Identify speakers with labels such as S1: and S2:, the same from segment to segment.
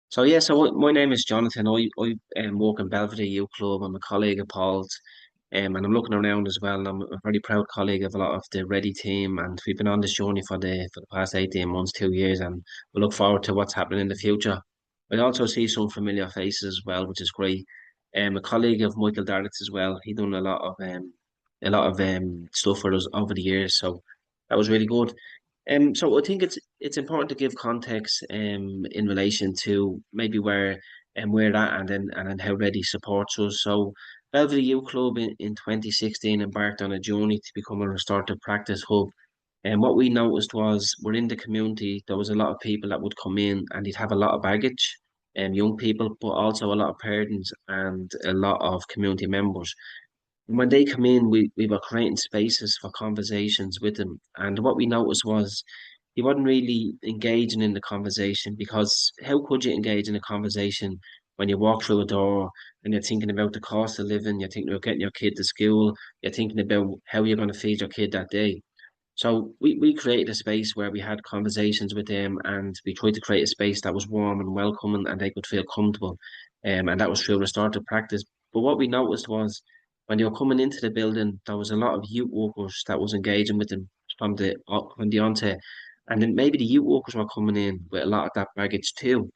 S1: So my name is Jonathan. I work in Belvedere Youth Club. I'm a colleague of Paul's, and I'm looking around as well. And I'm a very proud colleague of a lot of the Ready team, and we've been on this journey for the past 18 months, 2 years, and we look forward to what's happening in the future. I also see some familiar faces as well, which is great. A colleague of Michael Darrett's as well. He done a lot of stuff for us over the years, so that was really good. So I think it's important to give context in relation to maybe where and where that and then how Ready supports us. So Belvedere Youth Club in 2016 embarked on a journey to become a restorative practice hub. And what we noticed was we're in the community, there was a lot of people that would come in and they'd have a lot of baggage, young people, but also a lot of parents and a lot of community members. When they come in, we were creating spaces for conversations with them. And what we noticed was he wasn't really engaging in the conversation because how could you engage in a conversation when you walk through a door and you're thinking about the cost of living, you're thinking about getting your kid to school, you're thinking about how you're going to feed your kid that day. So we created a space where we had conversations with them and we tried to create a space that was warm and welcoming and they could feel comfortable. And that was through restorative practice. But what we noticed was when they were coming into the building, there was a lot of youth workers that was engaging with them from the onset. And then maybe the youth workers were coming in with a lot of that baggage too.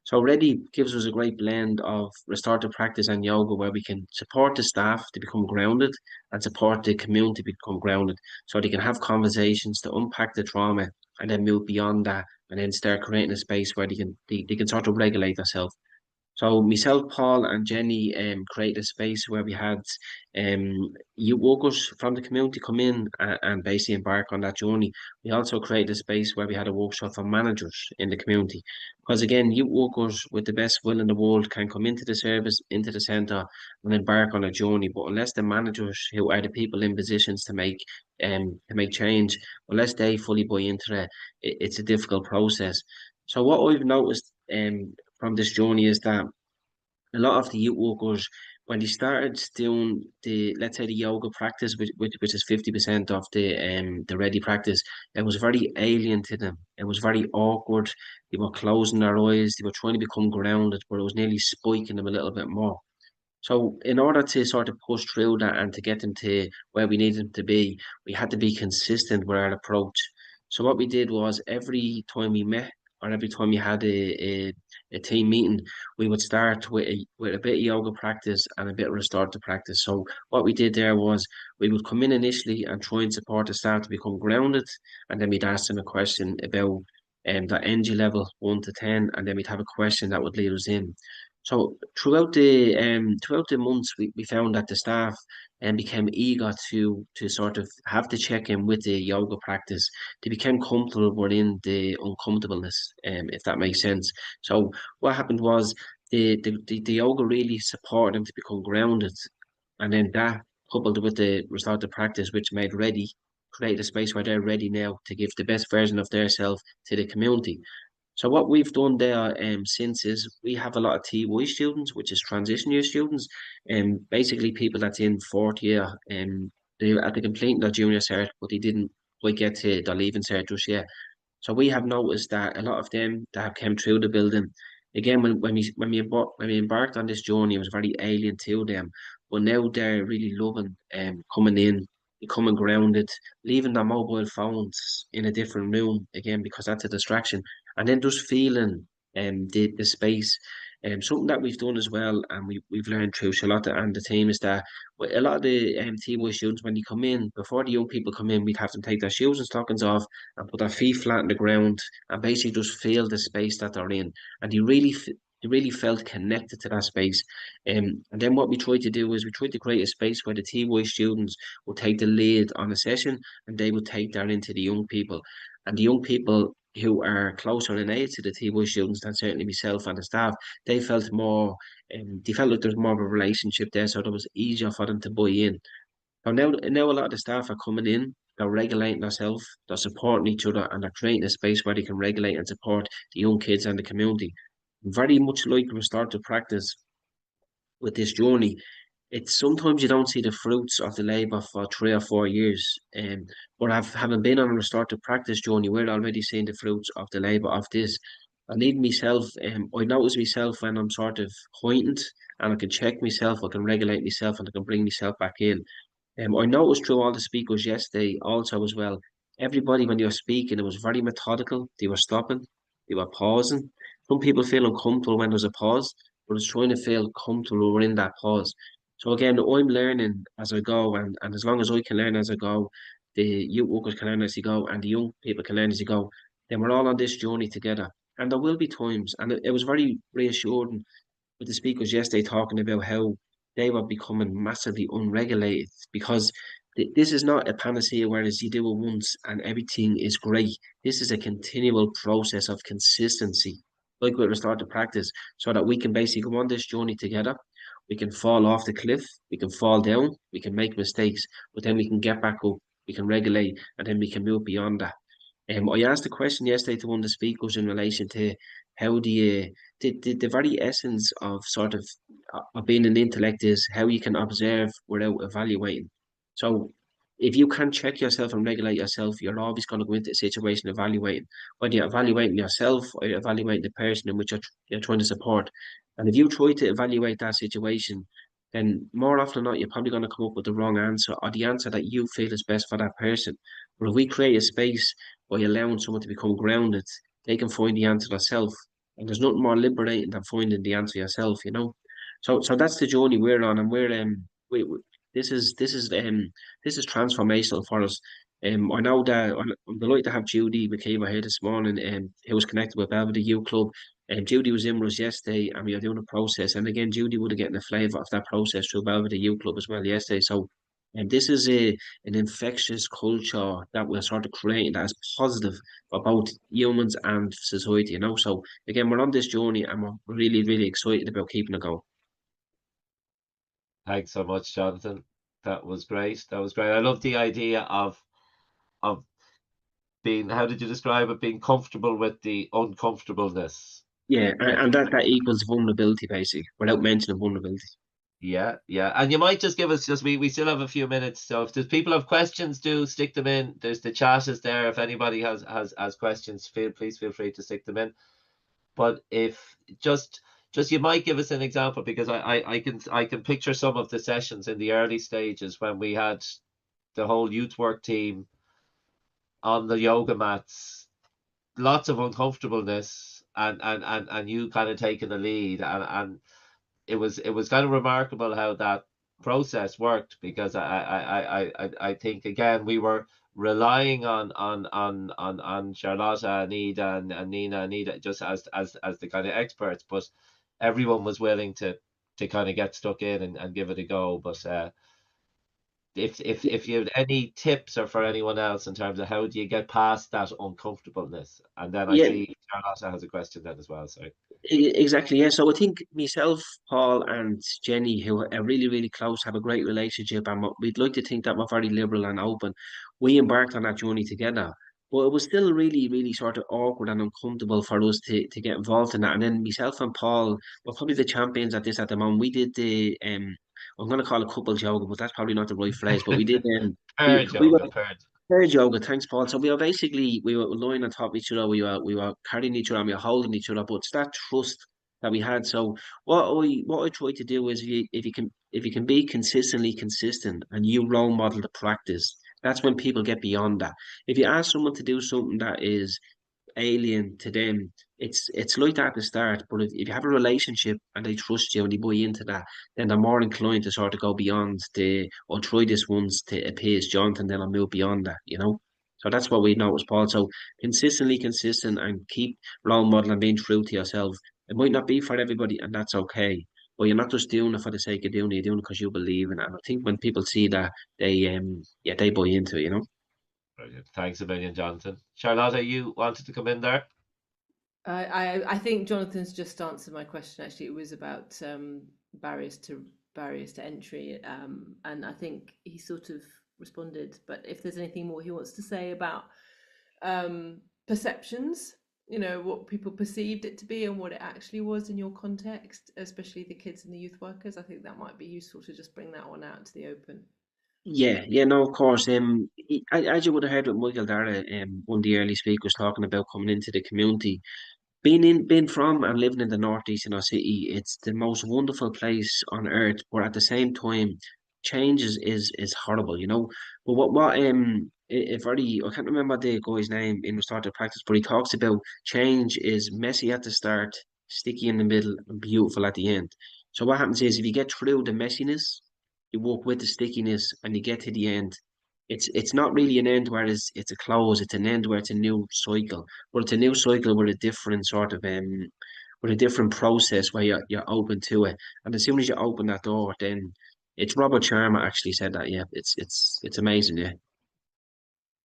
S1: So Ready gives us a great blend of restorative practice and yoga where we can support the staff to become grounded and support the community to become grounded so they can have conversations to unpack the trauma and then move beyond that and then start creating a space where they can sort of regulate themselves. So myself, Paul, and Jenny created a space where we had youth workers from the community come in and basically embark on that journey. We also created a space where we had a workshop for managers in the community. Because again, youth workers with the best will in the world can come into the service, into the centre, and embark on a journey. But unless the managers, who are the people in positions to make change, unless they fully buy into it's a difficult process. So what I've noticed from this journey is that a lot of the youth workers, when they started doing let's say the yoga practice, which is 50% of the ready practice, it was very alien to them. It was very awkward. They were closing their eyes. They were trying to become grounded, but it was nearly spiking them a little bit more. So in order to sort of push through that and to get them to where we needed them to be, we had to be consistent with our approach. So what we did was every time we met or every time we had a team meeting, we would start with a bit of yoga practice and a bit of restorative practice. So what we did there was we would come in initially and try and support the staff to become grounded, and then we'd ask them a question about that energy level 1 to 10, and then we'd have a question that would lead us in. So throughout the months, we found that the staff became eager to sort of have the check in with the yoga practice. They became comfortable within the uncomfortableness, if that makes sense. So what happened was the yoga really supported them to become grounded, and then that coupled with the restorative practice, which made ready, create a space where they're ready now to give the best version of their self to the community. So what we've done there since is we have a lot of TY students, which is transition year students, and basically people that's in fourth year, and they completing their junior cert, but they didn't quite get to their leaving cert just yet. So we have noticed that a lot of them that have come through the building, again, when we embarked on this journey, it was very alien to them. But now they're really loving coming in, becoming grounded, leaving their mobile phones in a different room again because that's a distraction, and then just feeling the space. Something that we've done as well, and we've learned through Charlotte and the team is that with a lot of the TY students when they come in, before the young people come in, we'd have them take their shoes and stockings off and put their feet flat on the ground and basically just feel the space that they're in. And they really felt connected to that space. And then what we tried to do is we tried to create a space where the TY students would take the lead on a session and they would take that into the young people. And the young people who are closer in age to the TY students than certainly myself and the staff, they felt more, they felt like there was more of a relationship there, so it was easier for them to buy in. So now a lot of the staff are coming in, they're regulating themselves, they're supporting each other, and they're creating a space where they can regulate and support the young kids and the community. Very much like we start to practice with this journey, it's sometimes you don't see the fruits of the labour for 3 or 4 years. But having been on a restorative practice journey, we're already seeing the fruits of the labour of this. I need myself. I notice myself when I'm sort of heightened, and I can check myself. I can regulate myself, and I can bring myself back in. I noticed through all the speakers yesterday also as well. Everybody, when they were speaking, it was very methodical. They were stopping, they were pausing. Some people feel uncomfortable when there's a pause, but it's trying to feel comfortable within that pause. So again, I'm learning as I go, and as long as I can learn as I go, the youth workers can learn as they go, and the young people can learn as they go, then we're all on this journey together. And there will be times, and it was very reassuring with the speakers yesterday talking about how they were becoming massively unregulated because this is not a panacea whereas you do it once and everything is great. This is a continual process of consistency, like we start to practice, so that we can basically go on this journey together. We can fall off the cliff, we can fall down, we can make mistakes, but then we can get back up, we can regulate, and then we can move beyond that. I asked a question yesterday to one of the speakers in relation to how the very essence of sort of being an intellect is how you can observe without evaluating. So if you can check yourself and regulate yourself, you're always going to go into a situation evaluating, whether you're evaluating yourself or you're evaluating the person in which you're trying to support. And if you try to evaluate that situation, then more often than not, you're probably going to come up with the wrong answer or the answer that you feel is best for that person. But if we create a space by allowing someone to become grounded, they can find the answer themselves. And there's nothing more liberating than finding the answer yourself, you know. So that's the journey we're on, and this is transformational for us. I know that I'm delighted to have Judy McKeever here this morning, who was connected with Belvedere Youth Club. And Judy was in with us yesterday, and we are doing a process. And again, Judy would have getting a flavour of that process through Belvedere Youth Club as well yesterday. So, and this is an infectious culture that we're sort of creating that is positive for both humans and society, you know. So again, we're on this journey and we're really, really excited about keeping it going.
S2: Thanks so much, Jonathan. That was great. That was great. I love the idea of being, how did you describe it? Being comfortable with the uncomfortableness.
S1: Yeah, and,
S2: Get,
S1: and that equals vulnerability, basically, without mentioning vulnerability.
S2: yeah, yeah. And you might just give us just we still have a few minutes. So if there's people have questions, do stick them in. There's the chat is there. If anybody has questions, please feel free to stick them in. But if just you might give us an example because I can picture some of the sessions in the early stages when we had the whole youth work team on the yoga mats, lots of uncomfortableness and you kind of taking the lead and it was kind of remarkable how that process worked because I think again we were relying on Charlotta, Anita, and Nina, Anita just as the kind of experts, but everyone was willing to kind of get stuck in and give it a go. But if you have any tips or for anyone else in terms of how do you get past that uncomfortableness, and then I
S1: Yeah,
S2: see Charlotta has a question then as well. So
S1: exactly. Yeah. So I think myself, Paul, and Jenny, who are really, really close, have a great relationship, and we'd like to think that we're very liberal and open. We embarked on that journey together, but it was still really, really sort of awkward and uncomfortable for us to get involved in that. And then myself and Paul were probably the champions at this at the moment. We did the I'm going to call it couples yoga, but that's probably not the right phrase. But we did
S2: purge
S1: we were
S2: yoga, purge.
S1: third yoga, thanks, Paul. So we were lying on top of each other, we were carrying each other, and we were holding each other. But it's that trust that we had. So what I try to do is if you can be consistently consistent and you role model the practice, that's when people get beyond that. If you ask someone to do something that is alien to them. It's like that at the start, but if you have a relationship and they trust you and they buy into that, then they're more inclined to sort of go beyond I'll try this once to appease Jonathan, then I'll move beyond that, you know? So that's what we noticed, Paul. So consistently consistent and keep role model and being true to yourself. It might not be for everybody, and that's okay. But you're not just doing it for the sake of doing it, you're doing it because you believe in it. And I think when people see that, they buy into it, you know?
S2: Brilliant. Thanks a million, Jonathan. Charlotta, you wanted to come in there?
S3: I think Jonathan's just answered my question. Actually, it was about barriers to barriers to entry, and I think he sort of responded. But if there's anything more he wants to say about perceptions, what people perceived it to be and what it actually was in your context, especially the kids and the youth workers, I think that might be useful to just bring that one out into the open.
S1: Yeah, yeah, no, of course. As you would have heard with Michael Dara, one of the early speakers talking about coming into the community. being from and living in the northeast in our city, it's the most wonderful place on earth. But at the same time, change is horrible, you know. But if already I can't remember the guy's name in the start of practice, but he talks about change is messy at the start, sticky in the middle, and beautiful at the end. So what happens is if you get through the messiness, you walk with the stickiness, and you get to the end. It's not really an end where it's a close. It's an end where it's a new cycle. But it's a new cycle with a different sort of with a different process where you're open to it. And as soon as you open that door, then it's Robert Sharma actually said that. Yeah, it's amazing. Yeah.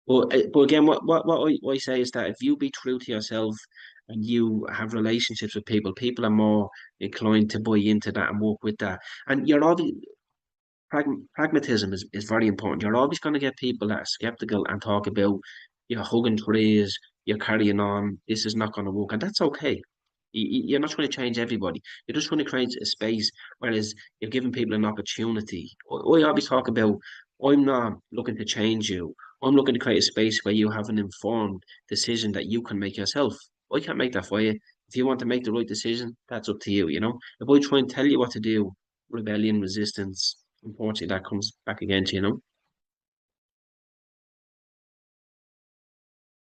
S1: But again, what I say is that if you be true to yourself and you have relationships with people, people are more inclined to buy into that and work with that. And you're obviously pragmatism is very important. You're always going to get people that are skeptical and talk about you're hugging trees, you're carrying on, this is not going to work, and that's okay. You're not trying to change everybody. You're just trying to create a space, whereas you're giving people an opportunity. I always talk about I'm not looking to change you. I'm looking to create a space where you have an informed decision that you can make yourself. I can't make that for you. If you want to make the right decision, that's up to you, you know? If I try and tell you what to do, rebellion, resistance, unfortunately, that comes back again to you, know.